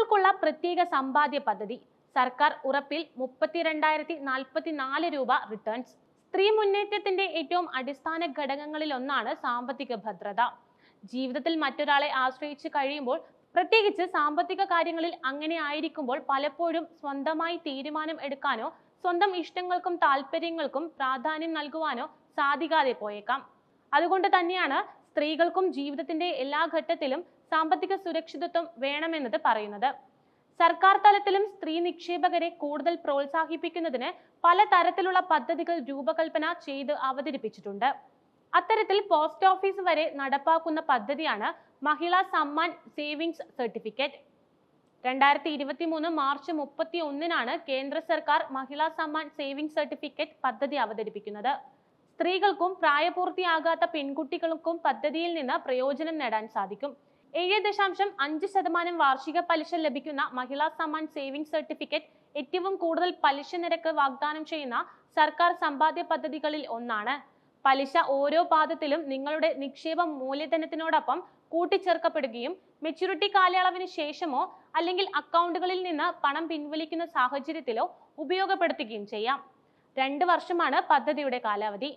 സ്ത്രീകൾക്കുള്ള പ്രത്യേക സമ്പാദ്യ പദ്ധതി. സർക്കാർ ഉറപ്പിൽ 32,044 രൂപ റിട്ടേൺസ്. സ്ത്രീ മുന്നേറ്റത്തിന്റെ ഏറ്റവും അടിസ്ഥാന ഘടകങ്ങളിൽ ഒന്നാണ് സാമ്പത്തിക ഭദ്രത. ജീവിതത്തിൽ മറ്റൊരാളെ ആശ്രയിച്ച് കഴിയുമ്പോൾ, പ്രത്യേകിച്ച് സാമ്പത്തിക കാര്യങ്ങളിൽ അങ്ങനെ ആയിരിക്കുമ്പോൾ, പലപ്പോഴും സ്വന്തമായി തീരുമാനം എടുക്കാനോ സ്വന്തം ഇഷ്ടങ്ങൾക്കും താല്പര്യങ്ങൾക്കും പ്രാധാന്യം നൽകുവാനോ സാധിക്കാതെ പോയേക്കാം. അതുകൊണ്ട് തന്നെയാണ് സ്ത്രീകൾക്കും ജീവിതത്തിന്റെ എല്ലാ ഘട്ടത്തിലും സാമ്പത്തിക സുരക്ഷിതത്വം വേണമെന്നത് പറയുന്നത്. സർക്കാർ തലത്തിലും സ്ത്രീ നിക്ഷേപകരെ കൂടുതൽ പ്രോത്സാഹിപ്പിക്കുന്നതിന് പലതരത്തിലുള്ള പദ്ധതികൾ രൂപകൽപ്പന ചെയ്ത് അവതരിപ്പിച്ചിട്ടുണ്ട്. അത്തരത്തിൽ പോസ്റ്റ് ഓഫീസ് വരെ നടപ്പാക്കുന്ന പദ്ധതിയാണ് മഹിളാ സമ്മാൻ സേവിങ്സ് സർട്ടിഫിക്കറ്റ്. 2023 മാർച്ച് 31 കേന്ദ്ര സർക്കാർ മഹിളാ സമ്മാൻ സേവിങ്സ് സർട്ടിഫിക്കറ്റ് പദ്ധതി അവതരിപ്പിക്കുന്നത്. സ്ത്രീകൾക്കും പ്രായപൂർത്തിയാകാത്ത പെൺകുട്ടികൾക്കും പദ്ധതിയിൽ നിന്ന് പ്രയോജനം നേടാൻ സാധിക്കും. 7.5% വാർഷിക പലിശ ലഭിക്കുന്ന മഹിളാ സമ്മാൻ സേവിങ്സ് സർട്ടിഫിക്കറ്റ് ഏറ്റവും കൂടുതൽ പലിശ നിരക്ക് വാഗ്ദാനം ചെയ്യുന്ന സർക്കാർ സമ്പാദ്യ പദ്ധതികളിൽ ഒന്നാണ്. പലിശ ഓരോ പാദത്തിലും നിങ്ങളുടെ നിക്ഷേപ മൂലധനത്തിനോടൊപ്പം കൂട്ടിച്ചേർക്കപ്പെടുകയും മെച്യൂരിറ്റി കാലയളവിന് ശേഷമോ അല്ലെങ്കിൽ അക്കൗണ്ടുകളിൽ നിന്ന് പണം പിൻവലിക്കുന്ന സാഹചര്യത്തിലോ ഉപയോഗപ്പെടുത്തുകയും ചെയ്യാം. 2 വർഷമാണ് പദ്ധതിയുടെ കാലാവധി.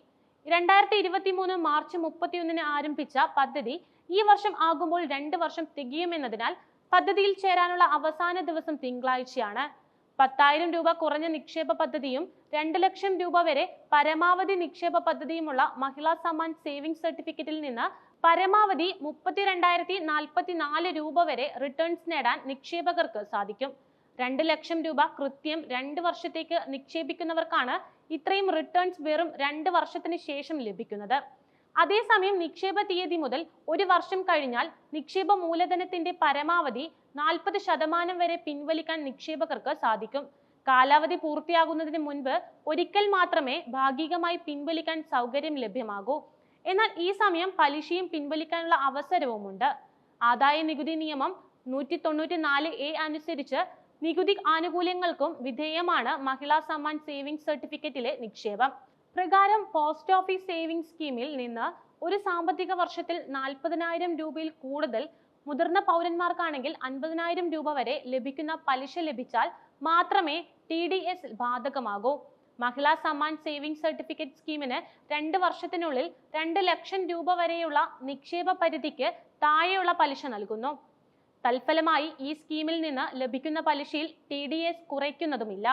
2023 മാർച്ച് 31 ആരംഭിച്ച പദ്ധതി ഈ വർഷം ആകുമ്പോൾ 2 വർഷം തികയുമെന്നതിനാൽ പദ്ധതിയിൽ ചേരാനുള്ള അവസാന ദിവസം തിങ്കളാഴ്ചയാണ്. 10,000 രൂപ കുറഞ്ഞ നിക്ഷേപ പദ്ധതിയും 2 ലക്ഷം രൂപ വരെ പരമാവധി നിക്ഷേപ പദ്ധതിയുമുള്ള മഹിളാ സമ്മാൻ സേവിങ്സ് സർട്ടിഫിക്കറ്റിൽ നിന്ന് പരമാവധി 32,044 രൂപ വരെ റിട്ടേൺസ് നേടാൻ നിക്ഷേപകർക്ക് സാധിക്കും. 2 ലക്ഷം രൂപ കൃത്യം 2 വർഷത്തേക്ക് നിക്ഷേപിക്കുന്നവർക്കാണ് ഇത്രയും റിട്ടേൺസ് വെറും 2 വർഷത്തിന് ശേഷം ലഭിക്കുന്നത്. അതേസമയം നിക്ഷേപ തീയതി മുതൽ 1 വർഷം കഴിഞ്ഞാൽ നിക്ഷേപ മൂലധനത്തിന്റെ പരമാവധി 40% വരെ പിൻവലിക്കാൻ നിക്ഷേപകർക്ക് സാധിക്കും. കാലാവധി പൂർത്തിയാകുന്നതിന് മുൻപ് ഒരിക്കൽ മാത്രമേ ഭാഗികമായി പിൻവലിക്കാൻ സൗകര്യം ലഭ്യമാകൂ. എന്നാൽ ഈ സമയം പലിശയും പിൻവലിക്കാനുള്ള അവസരവുമുണ്ട്. ആദായ നികുതി നിയമം 194A അനുസരിച്ച് നികുതി ആനുകൂല്യങ്ങൾക്കും വിധേയമാണ് മഹിളാ സമ്മാൻ സേവിങ്സ് സർട്ടിഫിക്കറ്റിലെ നിക്ഷേപം. പ്രകാരം പോസ്റ്റ് ഓഫീസ് സേവിങ്സ് സ്കീമിൽ നിന്ന് ഒരു സാമ്പത്തിക വർഷത്തിൽ 40,000 രൂപയിൽ കൂടുതൽ, മുതിർന്ന പൗരന്മാർക്കാണെങ്കിൽ 50,000 രൂപ വരെ ലഭിക്കുന്ന പലിശ ലഭിച്ചാൽ മാത്രമേ TDS ബാധകമാകൂ. മഹിളാ സമ്മാൻ സേവിങ്സ് സർട്ടിഫിക്കറ്റ് സ്കീമിന് 2 വർഷത്തിനുള്ളിൽ 2 ലക്ഷം രൂപ വരെയുള്ള നിക്ഷേപ പരിധിക്ക് താഴെയുള്ള പലിശ നൽകുന്നു. തൽഫലമായി ഈ സ്കീമിൽ നിന്ന് ലഭിക്കുന്ന പലിശയിൽ TDS കുറയ്ക്കുന്നതുമില്ല.